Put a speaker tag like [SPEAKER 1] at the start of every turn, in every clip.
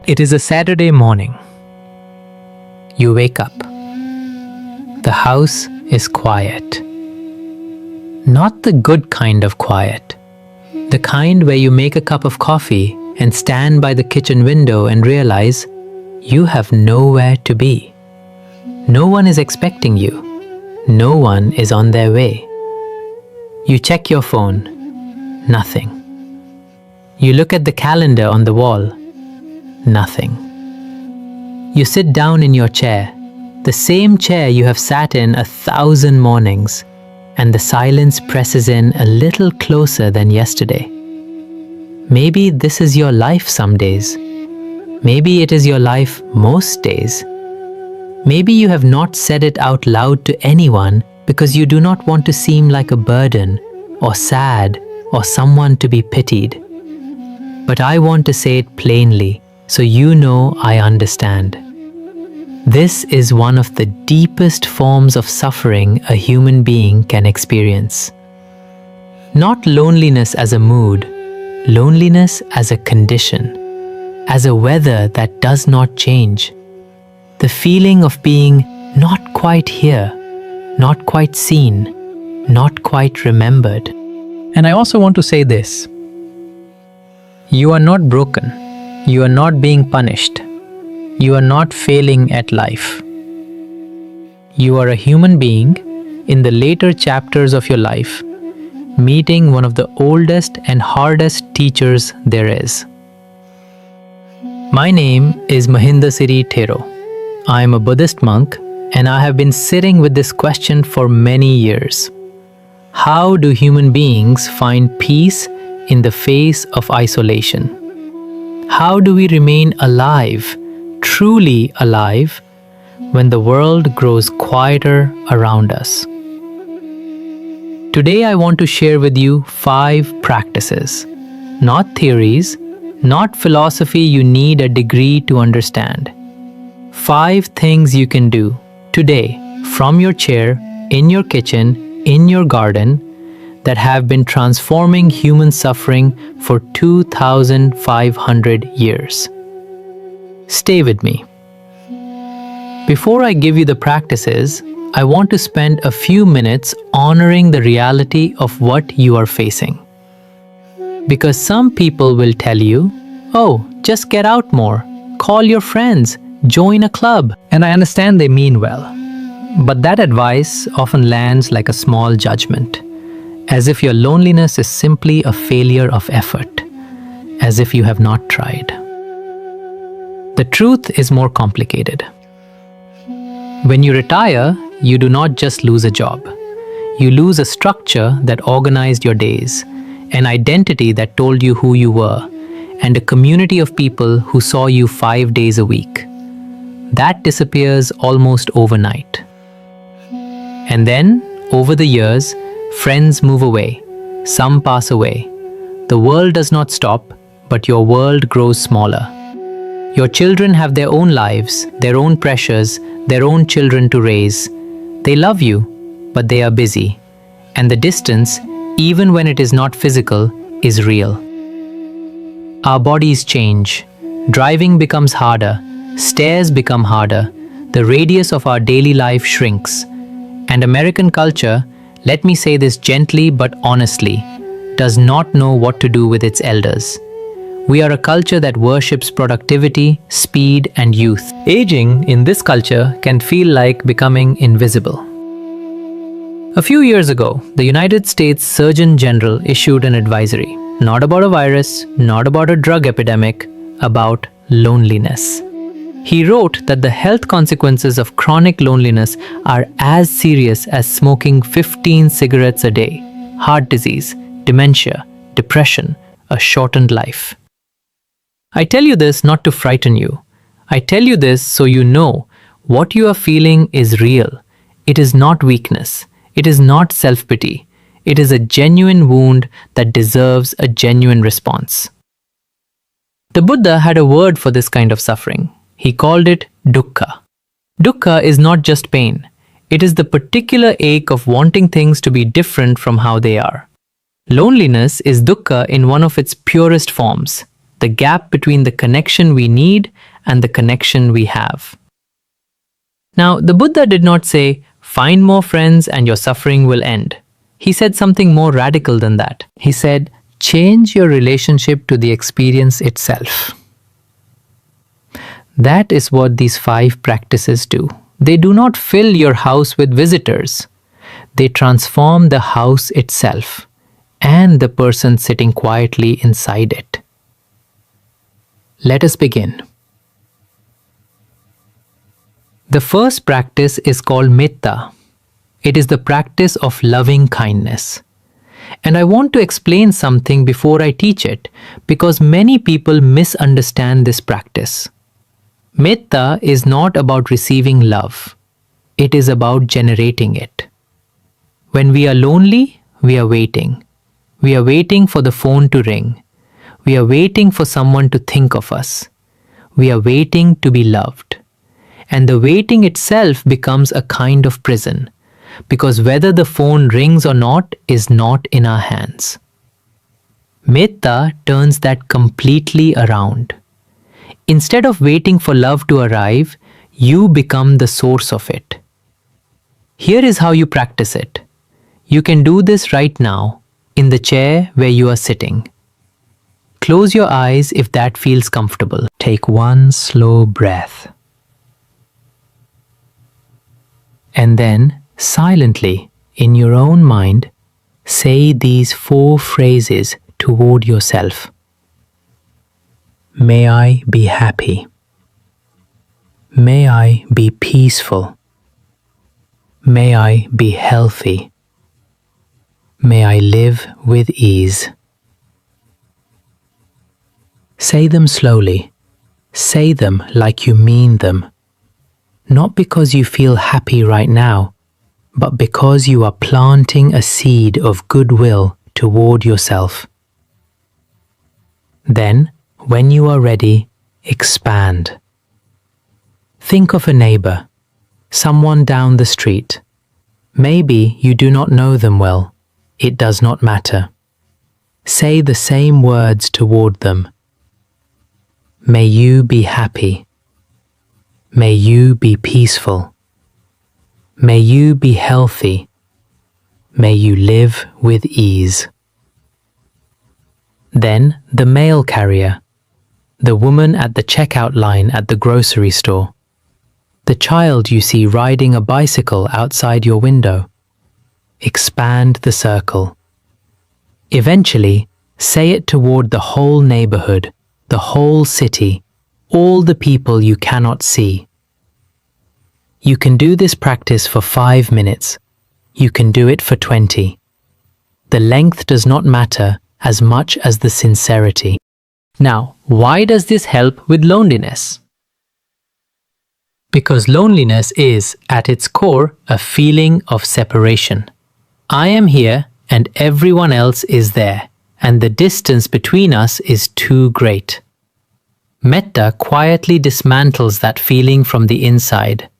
[SPEAKER 1] It is a Saturday morning. You wake up. The house is quiet. Not the good kind of quiet. The kind where you make a cup of coffee and stand by the kitchen window and realize you have nowhere to be. No one is expecting you. No one is on their way. You check your phone. Nothing. You look at the calendar on the wall. Nothing. You sit down in your chair, the same chair you have sat in 1,000 mornings, and the silence presses in a little closer than yesterday. Maybe this is your life some days. Maybe it is your life most days. Maybe you have not said it out loud to anyone because you do not want to seem like a burden or sad or someone to be pitied. But I want to say it plainly so you know I understand. This is one of the deepest forms of suffering a human being can experience. Not loneliness as a mood, loneliness as a condition, as a weather that does not change. The feeling of being not quite here, not quite seen, not quite remembered. And I also want to say this. You are not broken. You are not being punished. You are not failing at life. You are a human being in the later chapters of your life, meeting one of the oldest and hardest teachers there is. My name is Mahindasiri Thero. I am a Buddhist monk and I have been sitting with this question for many years. How do human beings find peace in the face of isolation? How do we remain alive, truly alive, when the world grows quieter around us? Today I want to share with you 5 practices, not theories, not philosophy you need a degree to understand. 5 things you can do today from your chair, in your kitchen, in your garden, that have been transforming human suffering for 2,500 years. Stay with me. Before I give you the practices, I want to spend a few minutes honoring the reality of what you are facing. Because some people will tell you, oh, just get out more, call your friends, join a club. And I understand they mean well. But that advice often lands like a small judgment. As if your loneliness is simply a failure of effort, as if you have not tried. The truth is more complicated. When you retire, you do not just lose a job. You lose a structure that organized your days, an identity that told you who you were, and a community of people who saw you 5 days a week. That disappears almost overnight. And then, over the years, friends move away, some pass away. The world does not stop, but your world grows smaller. Your children have their own lives, their own pressures, their own children to raise. They love you, but they are busy. And the distance, even when it is not physical, is real. Our bodies change. Driving becomes harder. Stairs become harder. The radius of our daily life shrinks. And American culture, let me say this gently but honestly, does not know what to do with its elders. We are a culture that worships productivity, speed, and youth. Aging in this culture can feel like becoming invisible. A few years ago, the United States Surgeon General issued an advisory, not about a virus, not about a drug epidemic, about loneliness. He wrote that the health consequences of chronic loneliness are as serious as smoking 15 cigarettes a day, heart disease, dementia, depression, a shortened life. I tell you this not to frighten you. I tell you this so you know what you are feeling is real. It is not weakness. It is not self-pity. It is a genuine wound that deserves a genuine response. The Buddha had a word for this kind of suffering. He called it dukkha. Dukkha is not just pain. It is the particular ache of wanting things to be different from how they are. Loneliness is dukkha in one of its purest forms, the gap between the connection we need and the connection we have. Now, the Buddha did not say, find more friends and your suffering will end. He said something more radical than that. He said, change your relationship to the experience itself. That is what these 5 practices do. They do not fill your house with visitors. They transform the house itself and the person sitting quietly inside it. Let us begin. The first practice is called metta. It is the practice of loving kindness. And I want to explain something before I teach it, because many people misunderstand this practice. Metta is not about receiving love. It is about generating it. When we are lonely, we are waiting. We are waiting for the phone to ring. We are waiting for someone to think of us. We are waiting to be loved. And the waiting itself becomes a kind of prison, because whether the phone rings or not is not in our hands. Metta turns that completely around. Instead of waiting for love to arrive, you become the source of it. Here is how you practice it. You can do this right now, in the chair where you are sitting. Close your eyes if that feels comfortable. Take one slow breath. And then, silently, in your own mind, say these 4 phrases toward yourself. May I be happy. May I be peaceful. May I be healthy. May I live with ease. Say them slowly. Say them like you mean them. Not because you feel happy right now, but because you are planting a seed of goodwill toward yourself. Then, when you are ready, expand. Think of a neighbor, someone down the street. Maybe you do not know them well. It does not matter. Say the same words toward them. May you be happy. May you be peaceful. May you be healthy. May you live with ease. Then the mail carrier, the woman at the checkout line at the grocery store, the child you see riding a bicycle outside your window. Expand the circle. Eventually, say it toward the whole neighborhood, the whole city, all the people you cannot see. You can do this practice for 5 minutes. You can do it for 20. The length does not matter as much as the sincerity. Now, why does this help with loneliness? Because loneliness is, at its core, a feeling of separation. I am here and everyone else is there, and the distance between us is too great. Metta quietly dismantles that feeling from the inside.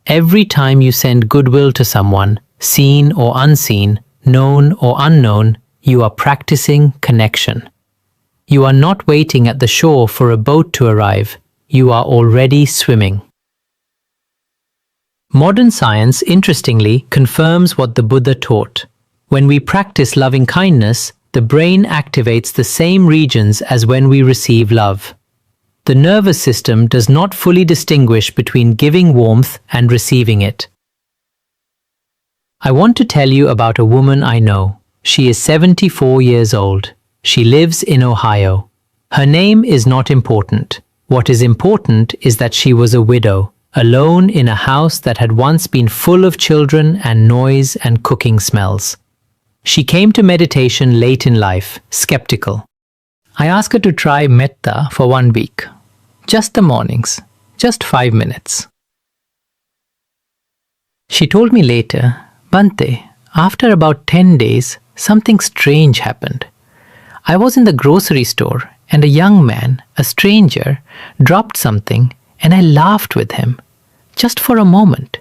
[SPEAKER 1] Every time you send goodwill to someone, seen or unseen, known or unknown, you are practicing connection. You are not waiting at the shore for a boat to arrive. You are already swimming. Modern science, interestingly, confirms what the Buddha taught. When we practice loving kindness, the brain activates the same regions as when we receive love. The nervous system does not fully distinguish between giving warmth and receiving it. I want to tell you about a woman I know. She is 74 years old. She lives in Ohio. Her name is not important. What is important is that she was a widow, alone in a house that had once been full of children and noise and cooking smells. She came to meditation late in life, skeptical. I asked her to try metta for 1 week. Just the mornings, just 5 minutes. She told me later, Bante, after about 10 days, something strange happened. I was in the grocery store and a young man, a stranger, dropped something and I laughed with him, just for a moment.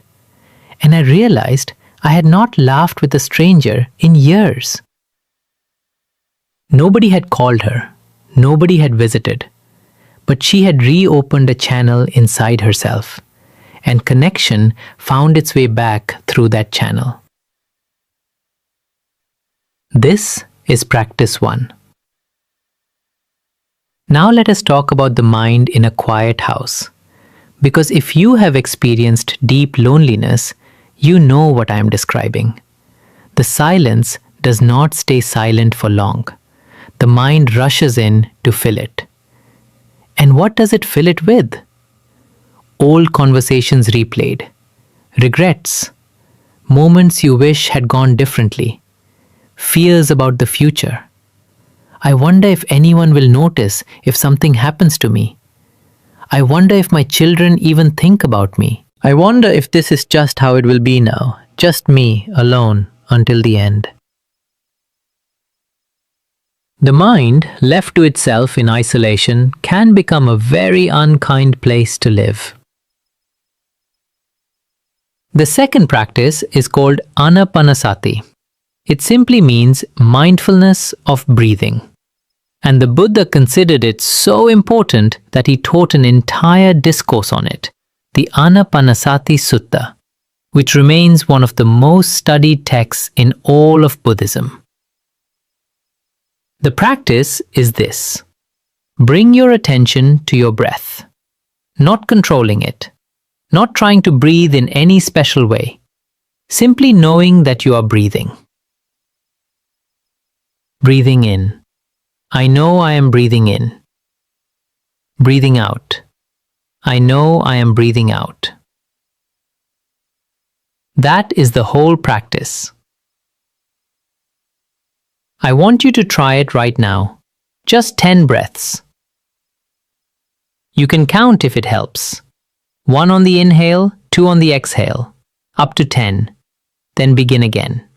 [SPEAKER 1] And I realized I had not laughed with a stranger in years. Nobody had called her. Nobody had visited. But she had reopened a channel inside herself, and connection found its way back through that channel. This is practice 1. Now let us talk about the mind in a quiet house. Because if you have experienced deep loneliness, you know what I am describing. The silence does not stay silent for long. The mind rushes in to fill it. And what does it fill it with? Old conversations replayed, regrets, moments you wish had gone differently, fears about the future. I wonder if anyone will notice if something happens to me. I wonder if my children even think about me. I wonder if this is just how it will be now, just me alone until the end. The mind, left to itself in isolation, can become a very unkind place to live. The second practice is called anapanasati. It simply means mindfulness of breathing. And the Buddha considered it so important that he taught an entire discourse on it, the Anapanasati Sutta, which remains one of the most studied texts in all of Buddhism. The practice is this. Bring your attention to your breath, not controlling it, not trying to breathe in any special way, simply knowing that you are breathing. Breathing in. I know I am breathing in. Breathing out. I know I am breathing out. That is the whole practice. I want you to try it right now. Just 10 breaths. You can count if it helps. 1 on the inhale, 2 on the exhale, up to 10. Then begin again.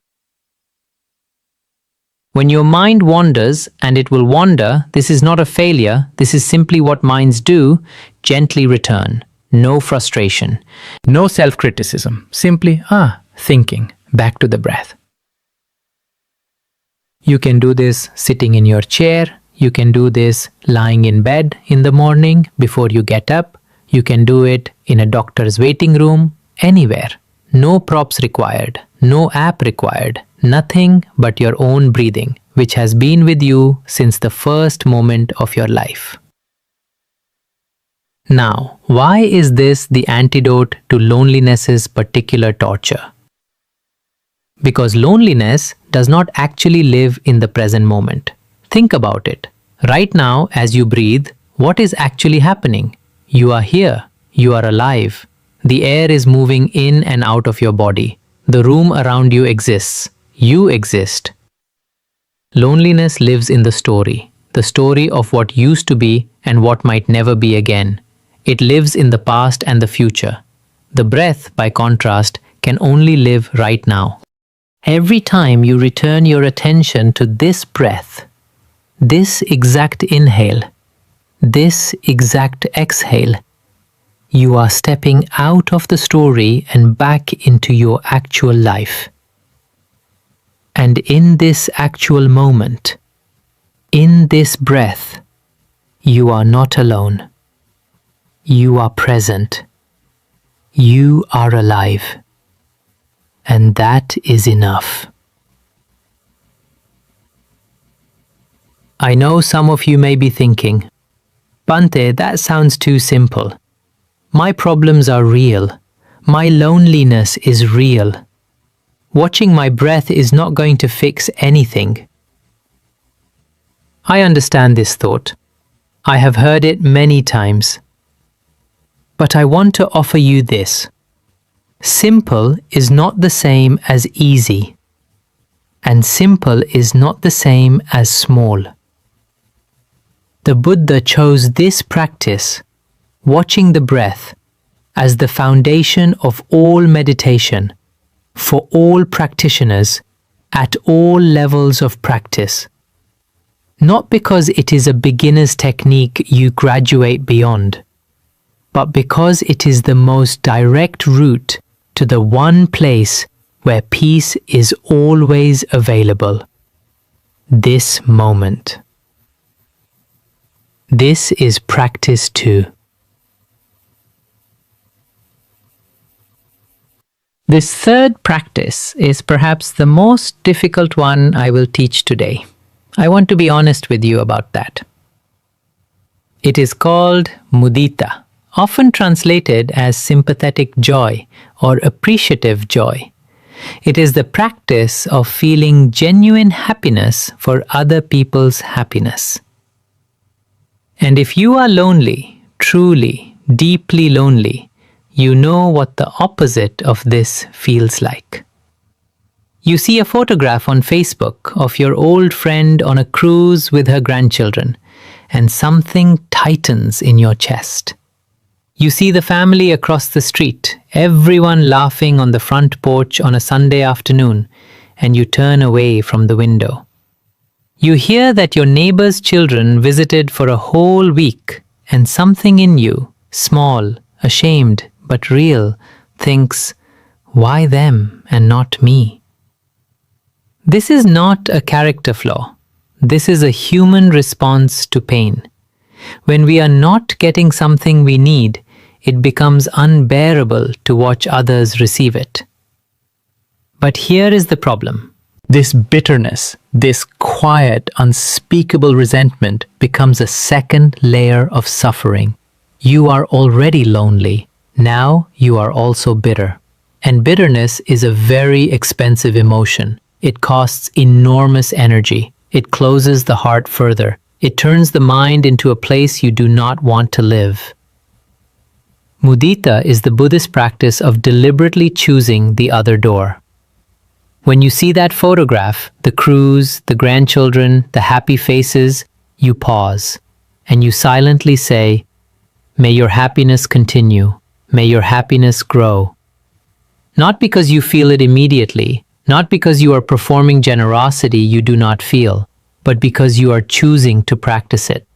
[SPEAKER 1] When your mind wanders, and it will wander, this is not a failure, this is simply what minds do, gently return. No frustration, no self-criticism, simply, thinking, back to the breath. You can do this sitting in your chair, you can do this lying in bed in the morning before you get up, you can do it in a doctor's waiting room, anywhere. No props required, no app required. Nothing but your own breathing, which has been with you since the first moment of your life. Now, why is this the antidote to loneliness's particular torture? Because loneliness does not actually live in the present moment. Think about it. Right now, as you breathe, what is actually happening? You are here. You are alive. The air is moving in and out of your body. The room around you exists. You exist. Loneliness lives in the story of what used to be and what might never be again. It lives in the past and the future. The breath, by contrast, can only live right now. Every time you return your attention to this breath, this exact inhale, this exact exhale, you are stepping out of the story and back into your actual life. And in this actual moment, in this breath, you are not alone. You are present. You are alive. And that is enough. I know some of you may be thinking, Bhante, that sounds too simple. My problems are real. My loneliness is real. Watching my breath is not going to fix anything. I understand this thought. I have heard it many times. But I want to offer you this. Simple is not the same as easy. And simple is not the same as small. The Buddha chose this practice, watching the breath, as the foundation of all meditation, for all practitioners, at all levels of practice. Not because it is a beginner's technique you graduate beyond, but because it is the most direct route to the one place where peace is always available. This moment. This is practice 2. This third practice is perhaps the most difficult one I will teach today. I want to be honest with you about that. It is called mudita, often translated as sympathetic joy or appreciative joy. It is the practice of feeling genuine happiness for other people's happiness. And if you are lonely, truly, deeply lonely, you know what the opposite of this feels like. You see a photograph on Facebook of your old friend on a cruise with her grandchildren, and something tightens in your chest. You see the family across the street, everyone laughing on the front porch on a Sunday afternoon, and you turn away from the window. You hear that your neighbor's children visited for a whole week, and something in you, small, ashamed, but real, thinks, why them and not me? This is not a character flaw. This is a human response to pain. When we are not getting something we need, it becomes unbearable to watch others receive it. But here is the problem. This bitterness, this quiet, unspeakable resentment becomes a second layer of suffering. You are already lonely. Now you are also bitter. And bitterness is a very expensive emotion. It costs enormous energy. It closes the heart further. It turns the mind into a place you do not want to live. Mudita is the Buddhist practice of deliberately choosing the other door. When you see that photograph, the cruise, the grandchildren, the happy faces, you pause and you silently say, may your happiness continue. May your happiness grow. Not because you feel it immediately, not because you are performing generosity you do not feel, but because you are choosing to practice it.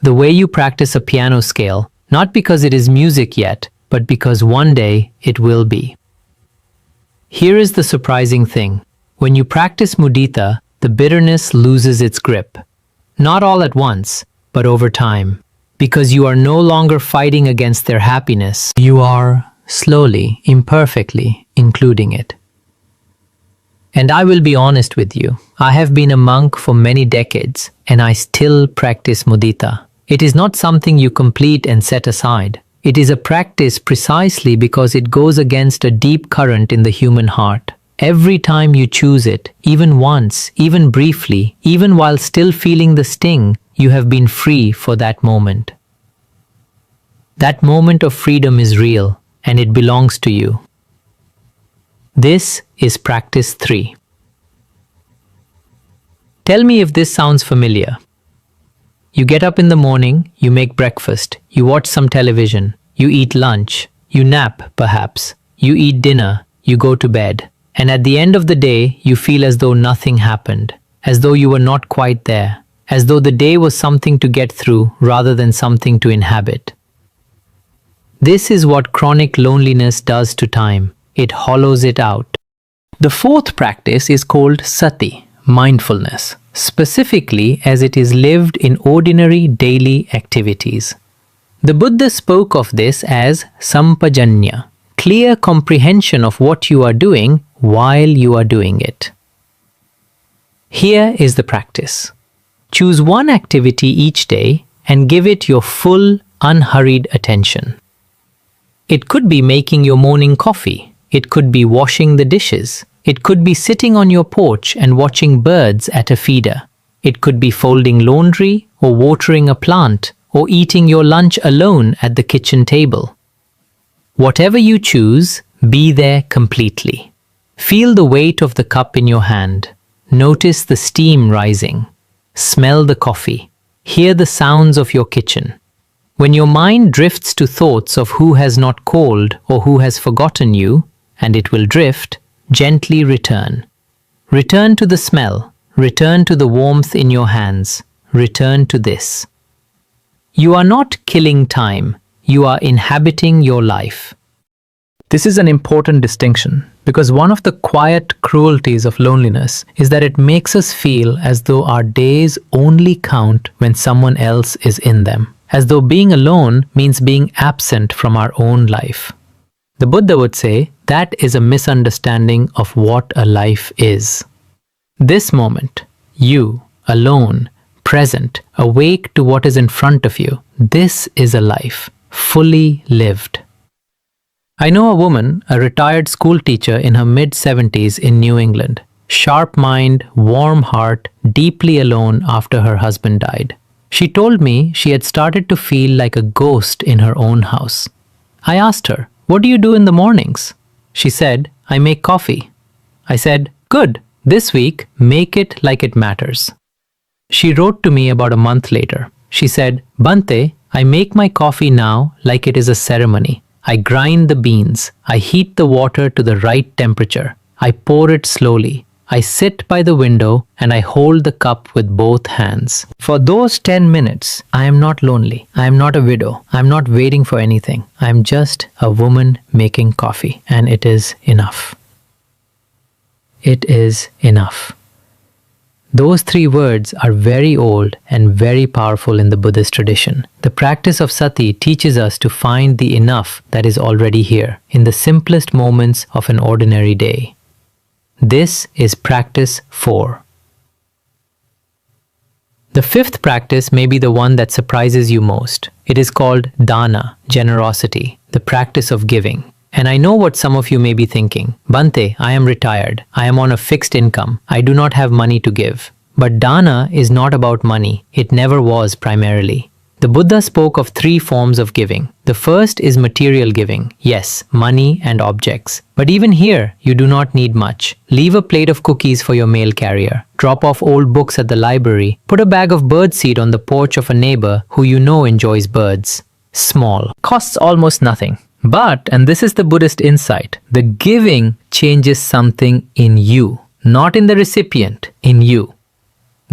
[SPEAKER 1] The way you practice a piano scale, not because it is music yet, but because one day it will be. Here is the surprising thing. When you practice mudita, the bitterness loses its grip. Not all at once, but over time. Because you are no longer fighting against their happiness, you are slowly, imperfectly including it. And I will be honest with you, I have been a monk for many decades and I still practice mudita. It is not something you complete and set aside. It is a practice precisely because it goes against a deep current in the human heart. Every time you choose it, even once, even briefly, even while still feeling the sting, you have been free for that moment. That moment of freedom is real and it belongs to you. This is practice 3. Tell me if this sounds familiar. You get up in the morning, you make breakfast, you watch some television, you eat lunch, you nap perhaps, you eat dinner, you go to bed, and at the end of the day, you feel as though nothing happened, as though you were not quite there, as though the day was something to get through rather than something to inhabit. This is what chronic loneliness does to time. It hollows it out. The fourth practice is called sati, mindfulness, specifically as it is lived in ordinary daily activities. The Buddha spoke of this as sampajanya, clear comprehension of what you are doing while you are doing it. Here is the practice. Choose one activity each day and give it your full, unhurried attention. It could be making your morning coffee. It could be washing the dishes. It could be sitting on your porch and watching birds at a feeder. It could be folding laundry or watering a plant or eating your lunch alone at the kitchen table. Whatever you choose, be there completely. Feel the weight of the cup in your hand. Notice the steam rising. Smell the coffee. Hear the sounds of your kitchen. When your mind drifts to thoughts of who has not called or who has forgotten you, and it will drift, gently return. Return to the smell. Return to the warmth in your hands. Return to this. You are not killing time. You are inhabiting your life. This is an important distinction. Because one of the quiet cruelties of loneliness is that it makes us feel as though our days only count when someone else is in them, as though being alone means being absent from our own life. The Buddha would say that is a misunderstanding of what a life is. This moment, you, alone, present, awake to what is in front of you, this is a life, fully lived. I know a woman, a retired school teacher in her mid-70s in New England. Sharp mind, warm heart, deeply alone after her husband died. She told me she had started to feel like a ghost in her own house. I asked her, "What do you do in the mornings?" She said, "I make coffee." I said, "Good. This week, make it like it matters." She wrote to me about a month later. She said, "Bante, I make my coffee now like it is a ceremony. I grind the beans. I heat the water to the right temperature. I pour it slowly. I sit by the window and I hold the cup with both hands. For those 10 minutes, I am not lonely. I am not a widow. I am not waiting for anything. I am just a woman making coffee, and it is enough." It is enough. Those three words are very old and very powerful in the Buddhist tradition. The practice of sati teaches us to find the enough that is already here, in the simplest moments of an ordinary day. This is practice 4. The fifth practice may be the one that surprises you most. It is called dana, generosity, the practice of giving. And I know what some of you may be thinking. Bante, I am retired. I am on a fixed income. I do not have money to give. But dana is not about money. It never was primarily. The Buddha spoke of 3 forms of giving. The first is material giving. Yes, money and objects. But even here, you do not need much. Leave a plate of cookies for your mail carrier. Drop off old books at the library. Put a bag of birdseed on the porch of a neighbor who you know enjoys birds. Small. Costs almost nothing. But, and this is the Buddhist insight, the giving changes something in you, not in the recipient, in you.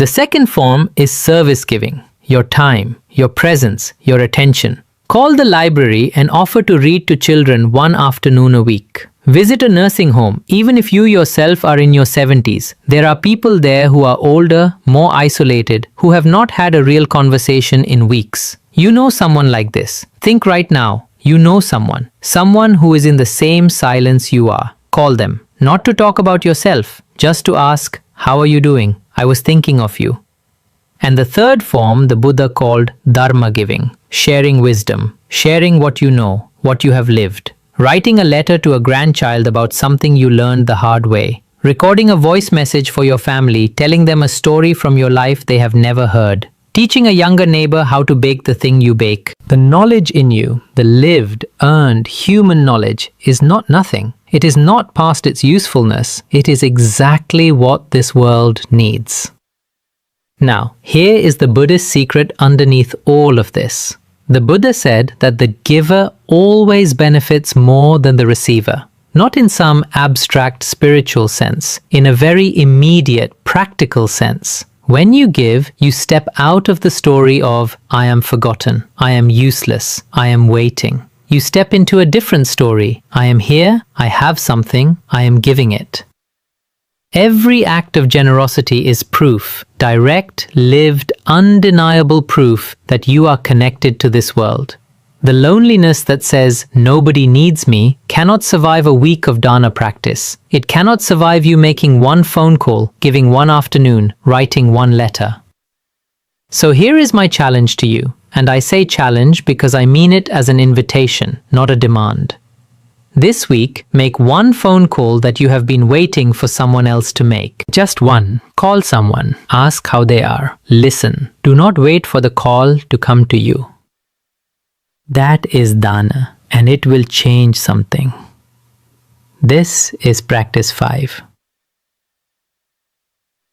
[SPEAKER 1] The second form is service giving, your time, your presence, your attention. Call the library and offer to read to children one afternoon a week. Visit a nursing home, even if you yourself are in your 70s. There are people there who are older, more isolated, who have not had a real conversation in weeks. You know someone like this. Think right now. You know someone who is in the same silence you are. Call them, not to talk about yourself, just to ask, "How are you doing? I was thinking of you." And the third form the Buddha called dharma giving, sharing wisdom, sharing what you know, what you have lived, writing a letter to a grandchild about something you learned the hard way, recording a voice message for your family, telling them a story from your life they have never heard, teaching a younger neighbor how to bake the thing you bake. The knowledge in you, the lived, earned, human knowledge, is not nothing. It is not past its usefulness. It is exactly what this world needs. Now, here is the Buddhist secret underneath all of this. The Buddha said that the giver always benefits more than the receiver. Not in some abstract spiritual sense, in a very immediate, practical sense. When you give, you step out of the story of, "I am forgotten, I am useless, I am waiting." You step into a different story. "I am here, I have something, I am giving it." Every act of generosity is proof, direct, lived, undeniable proof that you are connected to this world. The loneliness that says, "Nobody needs me," cannot survive a week of dana practice. It cannot survive you making one phone call, giving one afternoon, writing one letter. So here is my challenge to you, and I say challenge because I mean it as an invitation, not a demand. This week, make one phone call that you have been waiting for someone else to make. Just one. Call someone. Ask how they are. Listen. Do not wait for the call to come to you. That is dana, and it will change something. This is practice 5.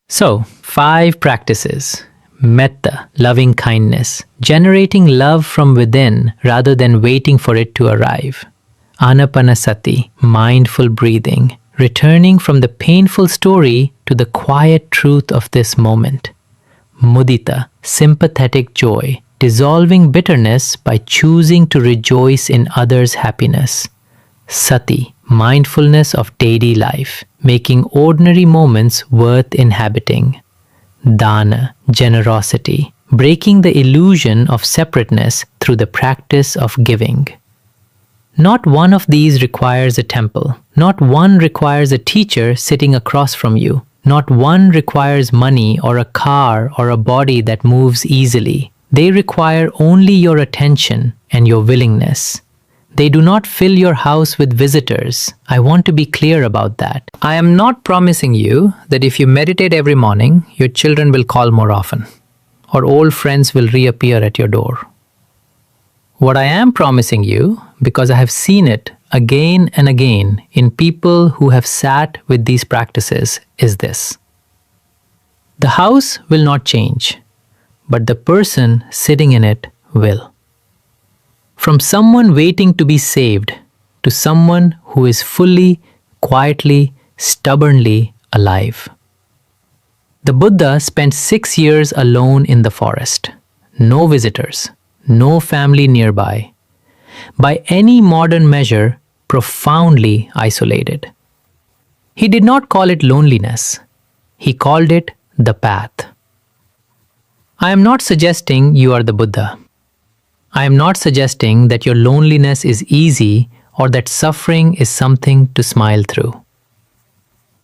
[SPEAKER 1] So, 5 practices. Metta, loving kindness, generating love from within rather than waiting for it to arrive. Anapanasati, mindful breathing, returning from the painful story to the quiet truth of this moment. Mudita, sympathetic joy, dissolving bitterness by choosing to rejoice in others' happiness. Sati, mindfulness of daily life, making ordinary moments worth inhabiting. Dana, generosity, breaking the illusion of separateness through the practice of giving. Not one of these requires a temple. Not one requires a teacher sitting across from you. Not one requires money or a car or a body that moves easily. They require only your attention and your willingness. They do not fill your house with visitors. I want to be clear about that. I am not promising you that if you meditate every morning, your children will call more often, or old friends will reappear at your door. What I am promising you, because I have seen it again and again in people who have sat with these practices, is this. The house will not change, but the person sitting in it will. From someone waiting to be saved to someone who is fully, quietly, stubbornly alive. The Buddha spent 6 years alone in the forest. No visitors, no family nearby. By any modern measure, profoundly isolated. He did not call it loneliness. He called it the path. I am not suggesting you are the Buddha. I am not suggesting that your loneliness is easy or that suffering is something to smile through.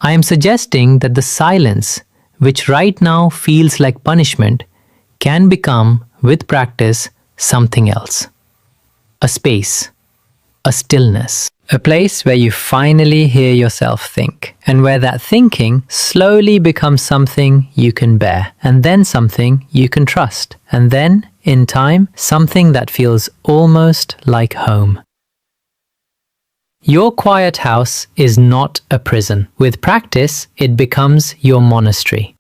[SPEAKER 1] I am suggesting that the silence, which right now feels like punishment, can become, with practice, something else. A space, a stillness, a place where you finally hear yourself think, and where that thinking slowly becomes something you can bear, and then something you can trust, and then, in time, something that feels almost like home. Your quiet house is not a prison. With practice, it becomes your monastery.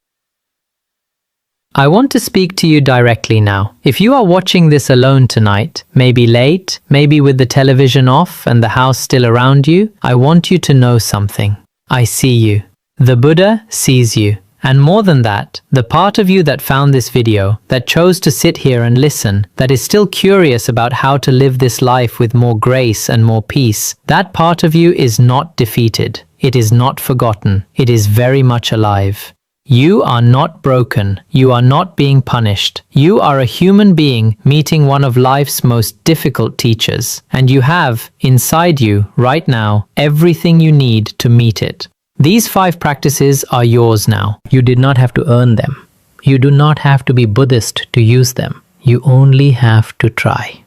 [SPEAKER 1] I want to speak to you directly now. If you are watching this alone tonight, maybe late, maybe with the television off and the house still around you, I want you to know something. I see you. The Buddha sees you. And more than that, the part of you that found this video, that chose to sit here and listen, that is still curious about how to live this life with more grace and more peace, that part of you is not defeated. It is not forgotten. It is very much alive. You are not broken. You are not being punished. You are a human being meeting one of life's most difficult teachers. And you have, inside you, right now, everything you need to meet it. These 5 practices are yours now. You did not have to earn them. You do not have to be Buddhist to use them. You only have to try.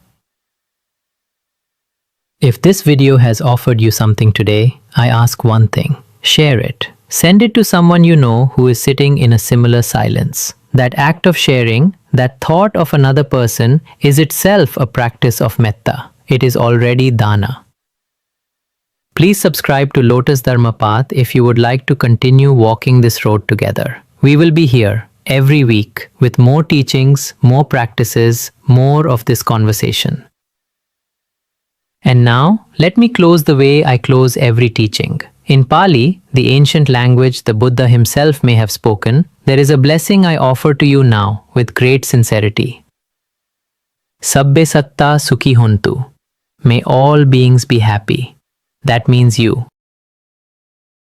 [SPEAKER 1] If this video has offered you something today, I ask one thing. Share it. Send it to someone you know who is sitting in a similar silence. That act of sharing, that thought of another person, is itself a practice of metta. It is already dana. Please subscribe to Lotus Dharma Path if you would like to continue walking this road together. We will be here every week with more teachings, more practices, more of this conversation. And now, let me close the way I close every teaching. In Pali, the ancient language the Buddha himself may have spoken, there is a blessing I offer to you now with great sincerity. Sabbe satta sukhi hontu. May all beings be happy. That means you.